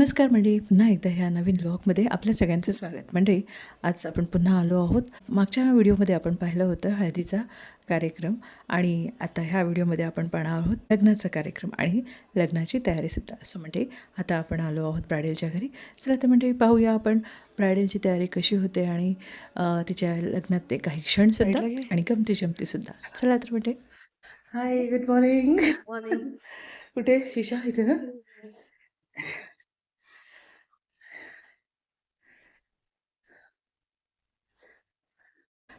नमस्कार मंडळी, पुन्हा एकदा ह्या नवीन व्लॉगमध्ये आपल्या सगळ्यांचं स्वागत. मंडळी, आज आपण पुन्हा आलो आहोत. मागच्या व्हिडिओमध्ये आपण पाहिलं होतं हळदीचा कार्यक्रम आणि आता ह्या व्हिडिओमध्ये आपण पाहणार आहोत लग्नाचा कार्यक्रम आणि लग्नाची तयारीसुद्धा. सो मंडळी, आता आपण आलो आहोत ब्रायडलच्या घरी. चला तर मंडळी पाहूया आपण ब्रायडलची तयारी कशी होते आणि तिच्या लग्नात ते काही क्षणसुद्धा आणि गमती जमतीसुद्धा. चला तर मंडळी. हाय, गुड मॉर्निंग. कुठे ईशा? इथे ना.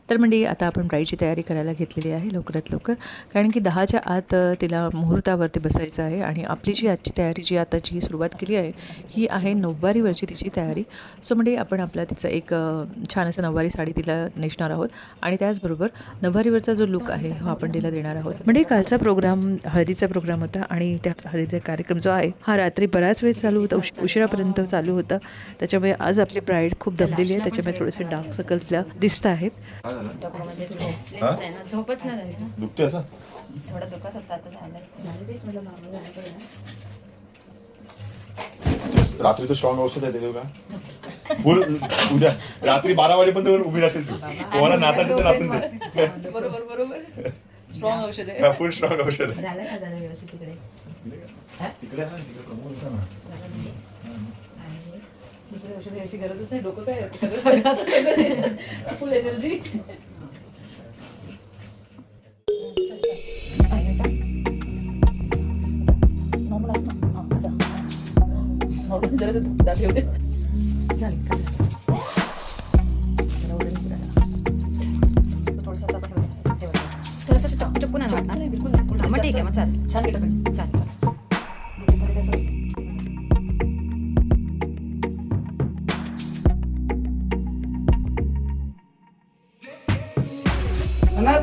तर म्हणजे आता आपण ब्राईडची तयारी करायला घेतलेली आहे लवकरात लवकर, कारण की 10च्या आत तिला मुहूर्तावरती बसायचं आहे. आणि आपली जी आजची तयारी जी आताची सुरुवात केली आहे ही आहे नऊवारीवरची तिची तयारी. सो म्हणजे आपण आपला तिचं एक छान असं नऊवारी साडी तिला नेसणार आहोत आणि त्याचबरोबर नऊवारीवरचा जो लुक आहे हा आपण तिला देणार आहोत. म्हणजे कालचा प्रोग्राम हळदीचा प्रोग्राम होता आणि त्या हळदीचा कार्यक्रम जो आहे हा रात्री बराच वेळ चालू होता, उशिरापर्यंत चालू होता. त्याच्यामुळे आज आपली ब्राईड खूप दमलेली आहे, त्याच्यामुळे थोडेसे डार्क सर्कल्स तिला दिसत आहेत. झोपच नाही झाली ना. दुखते असं थोडं दुखत होतं, आता झालं तेच म्हटलं नॉर्मल झालं पाहिजे. रात्रीचं स्ट्रॉंग औषध आहे ते का बोल. उद्या रात्री 12 वाजेपर्यंत उभी राहशील तू. तुम्हाला नाचायचं तर नाचून दे. बरोबर बरोबर. स्ट्रॉंग औषध आहे. फुल स्ट्रॉंग औषध आहे. झालं का झालं व्यवस्थित तिकडे? तिकडे आहे ना, तिकडे कमवून होता ना. दुसऱ्या औषध याची गरजच नाही. डोकं काय सगळं फुल एनर्जी. नॉर्मल असं ना, असं नॉर्मल जरा दाखव दे. झाली का? थोडंसं चपकून आणा वाटणार नाही. बिलकुल मग ठीक आहे, मग चालेल. छान केलं पण. चालेल.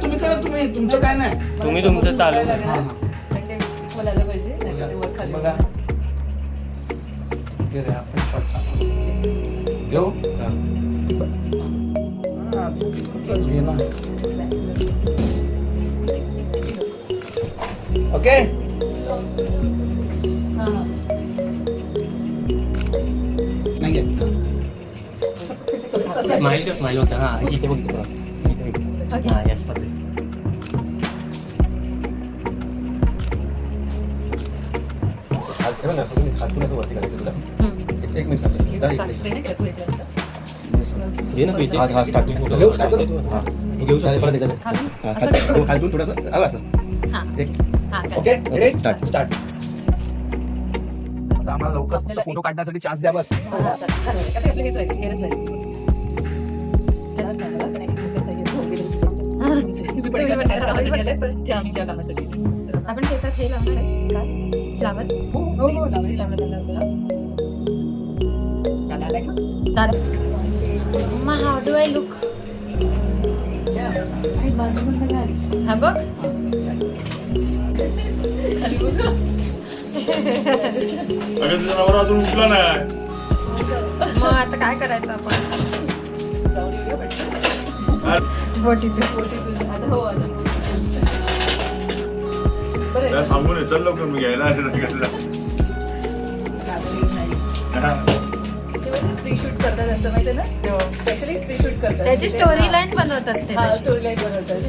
तुम्ही करा, तुम्ही तुमचं काय नाही. तुम्ही तुमचं चालू मला आलं पाहिजे, नाही तर वर खाली बघा आपण शॉट घेऊ. ओके. नाही स्माईल होतं. हां, इथे बघतो. हां, याच पद्धती. खातून असं वरती करायचं तुला. एक मिनिट सांग. घे ना पिते. हा स्टार्टिंग घेऊ शकतो. खालून थोडंसं हवं असं. ओके. रेडी. Start start. आम्हाला लवकर फोटो काढण्यासाठी चान्स द्या बस. आपण शेतात हे लावणार आहे का? Flowers. How do I look? हा बघ. तुझा नवरा अजून उठला नाही. मग आता काय करायचं आपण? सांगून ये, चल लवकर मी घ्यायला. प्री शूट करतात असं माहिती ना, स्पेशली प्री शूट करतात. त्याची स्टोरी लाईन बनवतात ते. स्टोरी लाईन बनवतात.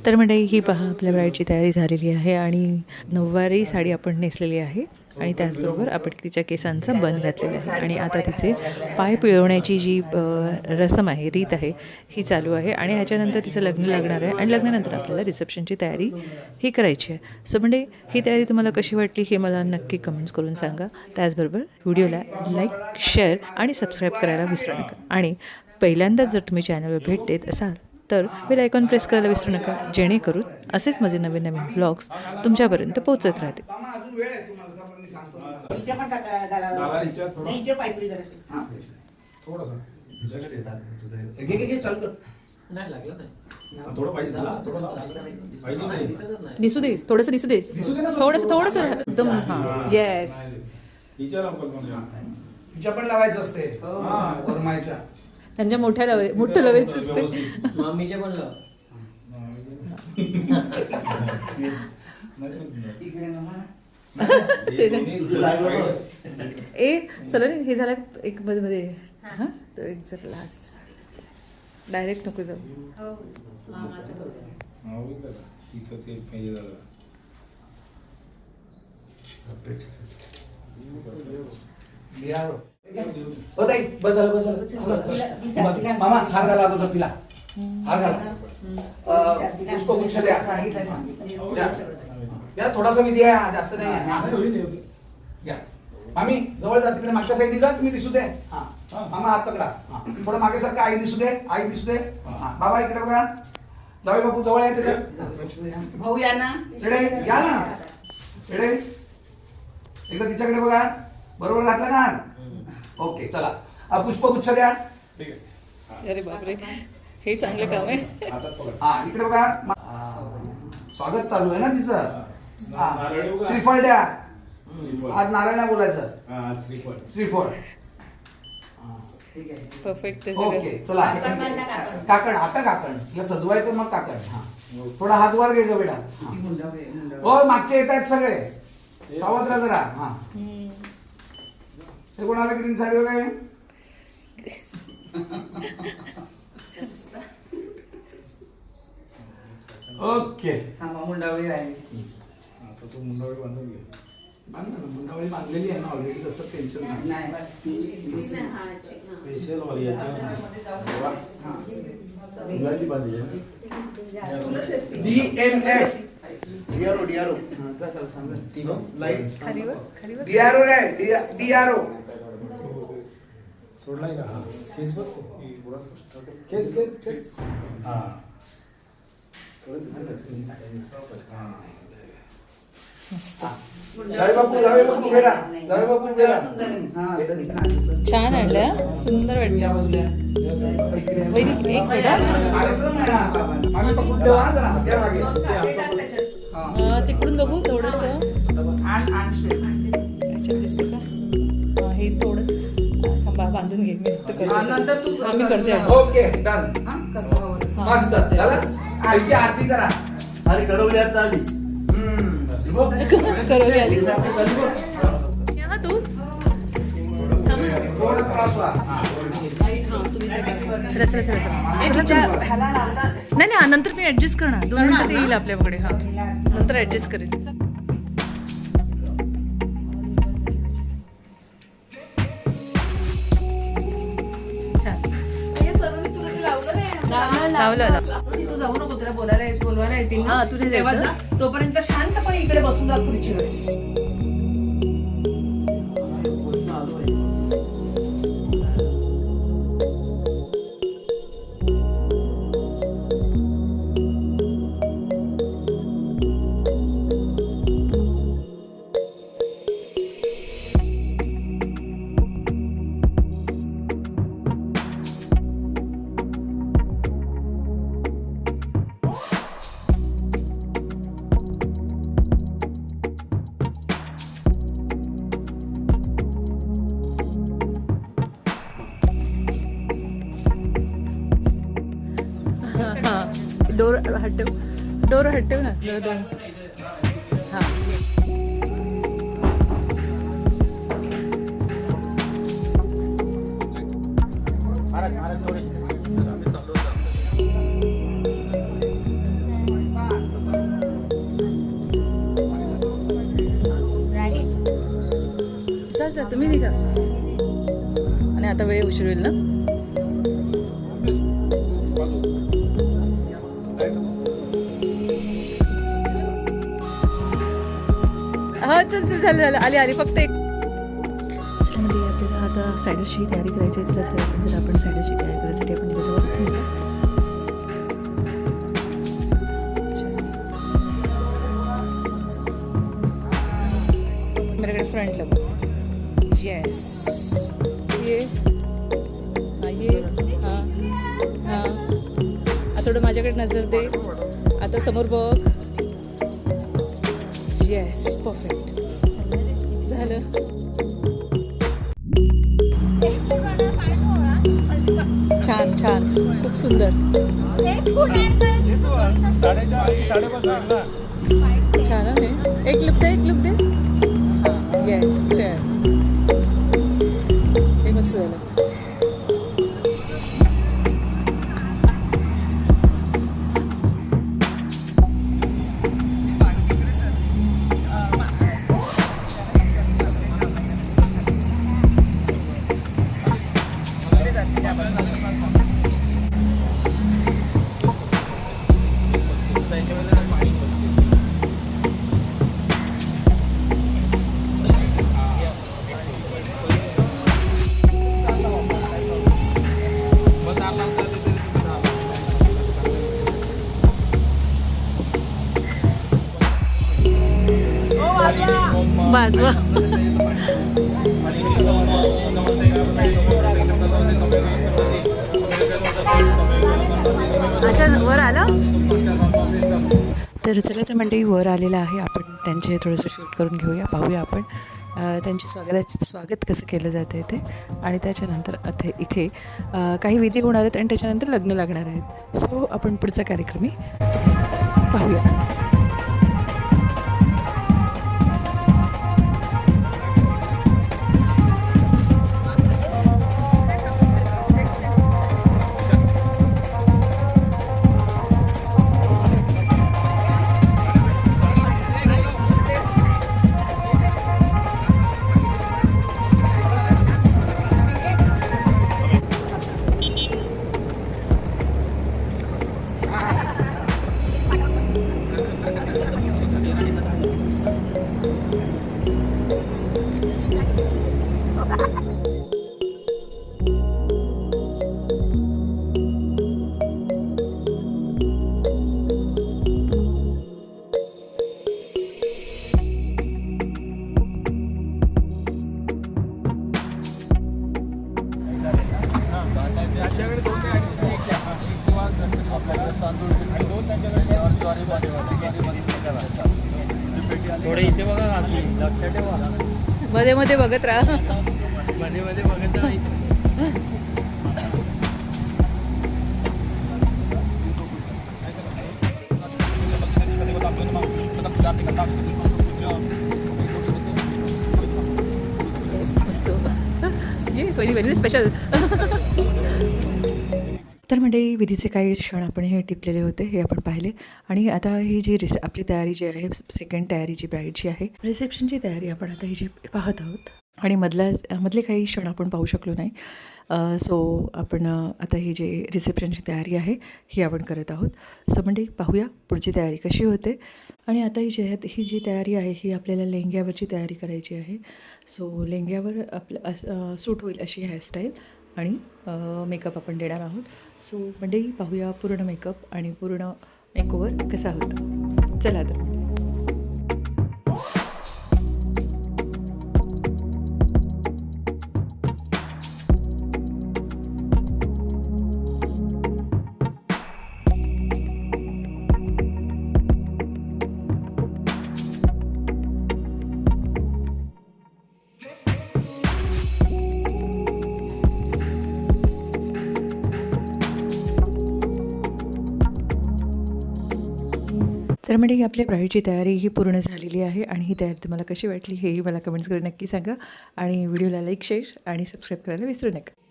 तर मंडळी, ही पहा आपल्या ब्राईडची तयारी झालेली आहे आणि नऊवारी साडी आपण नेसलेली आहे आणि त्याचबरोबर आपण तिच्या केसांचा बन घातलेला आहे. आणि आता तिचे पाय पिळवण्याची जी रसम आहे, रीत आहे, ही चालू आहे. आणि ह्याच्यानंतर तिचं लग्न लागणार आहे आणि लग्नानंतर आपल्याला रिसेप्शनची तयारी ही करायची आहे. सो म्हणजे ही तयारी तुम्हाला कशी वाटली हे मला नक्की कमेंट्स करून सांगा. त्याचबरोबर व्हिडिओला लाईक, शेअर आणि सबस्क्राईब करायला विसरू नका. आणि पहिल्यांदाच जर तुम्ही चॅनलवर भेट देत असाल तर बेल आयकॉन प्रेस करायला विसरू नका, जेणेकरून असेच माझे नवीन नवीन ब्लॉग्स तुमच्यापर्यंत पोहोचत राहतील. दिसू दे, थोडंसं दिसू दे, थोडंसं एकदम. हां, येस. तुझ्या पण लावायचं असते वरमायच्या. त्यांच्या मोठं लवेच असते. मामीचे पण लाव. ते नाही. ए चला रे, हे झालं एक मध्ये हां, तो एक जर लास्ट डायरेक्ट नको जाऊ. हो ताई, बस झालं, बस झालं. मामा हार घाला अगोदर तिला. हार घाला. पुष्पगुच्छ द्या. द्या, थोडासा विधी आहे, जास्त नाही आहे. घ्या. मामी जवळ जा, तिकडे मागच्या साईडने जा, तुम्ही दिसू दे. हा मामा हात पकडा. थोडं मागे सारखं, आई दिसू दे, आई दिसू दे. बाबा इकडे बघा. जाऊ बापू जवळ आहे त्याच्यात. भाऊ या ना. इकडे या ना. इकडे एकदा तिच्याकडे बघा. बरोबर घातला ना. ओके चला. पुष्पगुच्छ द्या. अरे बापरे, हे चांगलं काम आहे. हा इकडे बघा. स्वागत चालू आहे ना तिचं. हा श्रीफळ द्या. आज नारळ नाही बोलायचं, श्रीफळ. परफेक्ट. ओके चला. काकण, आता काकण तिला सजवायचं, मग काकण. हा थोडा हात वर घे ग बेटा. हो मागचे येत आहेत सगळे, सावध राहा जरा. हा हे कोणाला ग्रीन साडी वगैरे. ओके मुंडावळी राहिली. मुंडावळी बांधलेली आहे ना ऑलरेडी, तसं टेन्शन नाही. DMF DRO नाही, DRO सोडलाय का? केस बस केस हा जावे बापू बेरा. जावे बापू बेरा. छान आणलं, सुंदर वाटतं. वहिनी एक मिनिट. आम्ही पकडून ठेवा जरा. या मागे. तिकडून बघू थोडस. याच्यात दिसतं का? हे थोडस थांबा, बांधून घे. मी फक्त करते. मी करते. Okay done. कसं हवं मस्त झालं. आईची आरती करा. अरे करवली आता आली. करवली आली. हा तू थोडं त्रास व्हा. चला चला चला चला. नाही नाही, नंतर मी ऍडजस्ट करणार. 2 मिनिटात येईल आपल्याकडे. हा नंतर ऍडजस्ट करेल. लावलं. तू जाऊ नको, तुला बोलवायला येतील ना. हा, तुझे तेव्हा जायचं. जा. तोपर्यंत शांतपणे इकडे बसून जा खुर्चीवर. डोर हटव, डोर हटव ना जरा 2. हा जा तुम्ही निघा. आणि आता वेळ उशीर होईल ना. हा चल चल, झालं आली फक्त एक. चला म्हणजे आपल्याला आता सायडरची तयारी करायची आहे. चला चला आपण सायडरची तयारी करायसाठी आपण त्याच्यावर माझ्याकडे फ्रंटला बघ. येस ये हां हां. आता थोडं माझ्याकडे नजर दे. आता समोर बघ. येस परफेक्ट झालं. छान, खूप सुंदर. छान आहे. एक लुक दे, एक लुक दे. येस, छान. हे मस्त झालं. बाजवा. अच्छा, वर आलं. तर चला तर मंडळी वर आलेलं आहे. आपण त्यांचे थोडंसं शूट करून घेऊया, पाहूया आपण त्यांचे स्वागत कसं केलं जातं इथे. आणि त्याच्यानंतर इथे काही विधी होणार आहेत आणि त्याच्यानंतर लग्न लागणार आहेत. सो आपण पुढचा कार्यक्रमही पाहूया. थोडे इथे बघा काकी, लक्ष ठेवा. मध्ये मध्ये बघत राहा. मध्ये मध्ये बघत राहा इथे. मस्त. Very very special. तर म्हणजे विधीचे काही क्षण आपण हे टिपलेले होते, हे आपण पाहिले. आणि आता ही जी आपली तयारी जी आहे, सेकंड तयारी जी ब्राईडची आहे, रिसेप्शनची तयारी आपण आता ही जी पाहत आहोत. आणि मधले काही क्षण आपण पाहू शकलो नाही. सो आपण आता ही जी रिसेप्शनची तयारी आहे ही आपण करत आहोत. सो म्हणजे पाहूया पुढची तयारी कशी होते. आणि आता ही जी तयारी आहे ही आपल्याला लेंग्यावरची तयारी करायची आहे. सो लेंग्यावर आपलं सूट होईल अशी हेअरस्टाईल आणि मेकअप आपण देणार आहोत. सो म्हणजे पाहूया पूर्ण मेकअप आणि पूर्ण मेकओव्हर कसा होता. चला तर. तर म्हणजे आपल्या ब्राईडची तयारी ही पूर्ण झालेली आहे. आणि ही तयारी तुम्हाला कशी वाटली हेही मला कमेंट्स करून नक्की सांगा. आणि व्हिडिओला लाईक, शेअर आणि सबस्क्राईब करायला विसरू नका.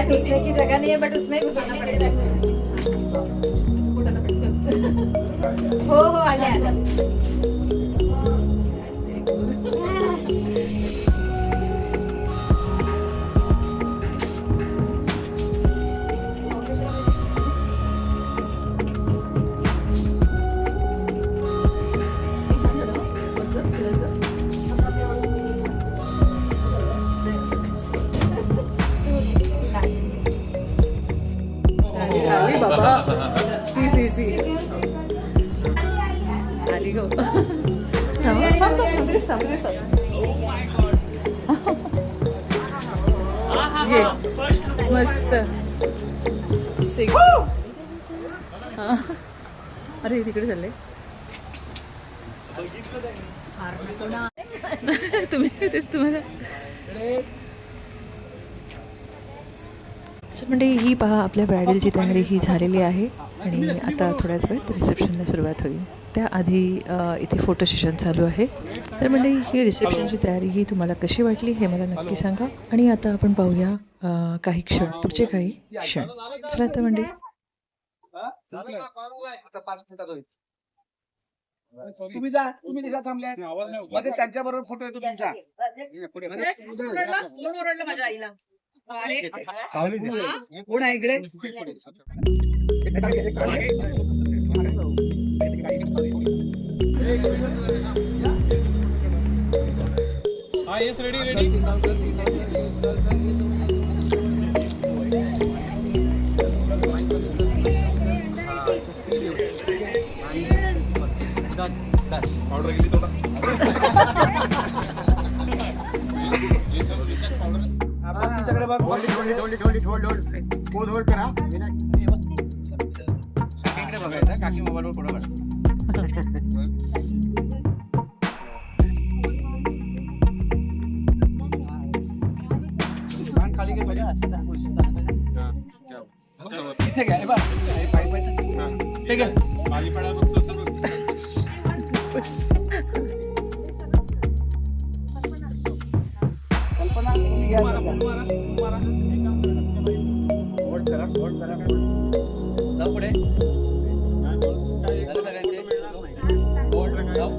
घुसने की जगह नहीं है बट उसमें घुसाना पड़ेगा. हो हो आले आले. आली बाबा. सी आली गो. ये मस्त सिंग. हा. अरे तिकडे चालले तुम्ही तेच तुम्हाला. सो म्हणजे ही पहा आपल्या ब्रायडलची तयारी ही झालेली आहे आणि आता थोड्याच वेळात रिसेप्शनला सुरुवात होईल. त्याआधी इथे फोटो सेशन चालू आहे. तर म्हणजे ही रिसेप्शनची तयारी ही तुम्हाला कशी वाटली हे मला नक्की सांगा. आणि आता आपण पाहूया काही क्षण, पुढचे काही क्षण. चला तर म्हणजे आता 5 मिनिटात होईल. तुम्ही जा, तुम्ही दिशा थांबल्या मध्ये त्यांच्या बरोबर फोटो येतो तुमचा. कोण ओरडलं माझ्या आईला? कोण आहे इकडे? हा येस रेडी रेडी. ऑर्डर केली थोडा तिच्याकडे बघ. काकीकडे बघायचं. काकी मोबाईलवर फोटो काढ. इथे घ्या. हे बघ. हे पाईप आहे ना. ते घ्या. कल्पना तुम्ही घ्या. होल्ड करा. जाऊ पुढे. झालं सगळ्यांचे? होल्ड जाऊ.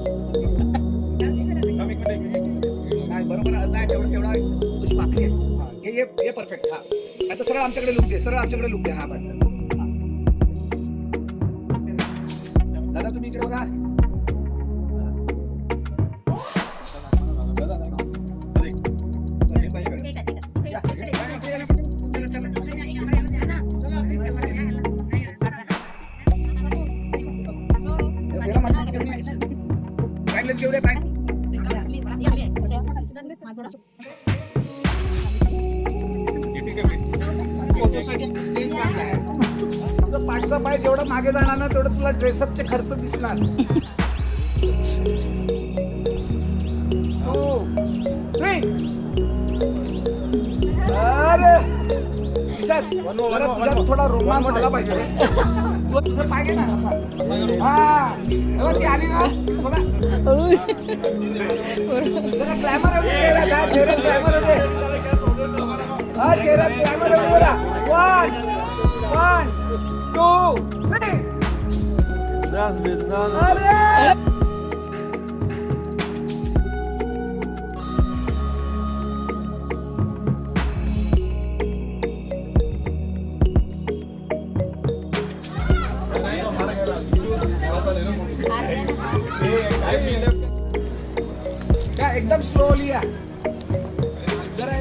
नाही बरोबर नाही तेवढा तुझी बाकी आहे. हा हे परफेक्ट. हा आता सरळ आमच्याकडे लुक दे. सरळ आमच्याकडे लुक दे. हा बस. दादा तुम्ही इकडे बघा. केवढे पाठचा पाय जेवढं मागे जाणार ना तेवढं तुला ड्रेसअपचे खर्च दिसणार. अरे थोडा रोमांस झाला पाहिजे. तुझं पाय घे ना असा. हा ती आली ना थोडा ग्लॅमर होते. चेहरा ग्लॅमर होते. हा चेहरा ग्लॅमर होते. 1 2 3. अरे एकदम स्लोली या जरा.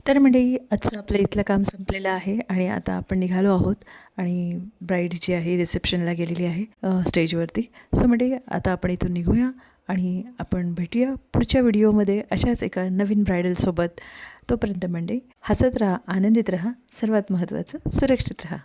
तर मंडळी आजचं आपलं इथलं काम संपलेलं आहे आणि आता आपण निघालो आहोत आणि ब्राईड जी आहे रिसेप्शनला गेलेली आहे स्टेजवरती. सो मंडळी आता आपण इथून निघूया आणि आपण भेटूया पुढच्या व्हिडिओमध्ये अशाच एका नवीन ब्रायडलसोबत. तोपर्यंत मंडळी हसत राहा, आनंदित राहा, सर्वात महत्त्वाचं सुरक्षित राहा.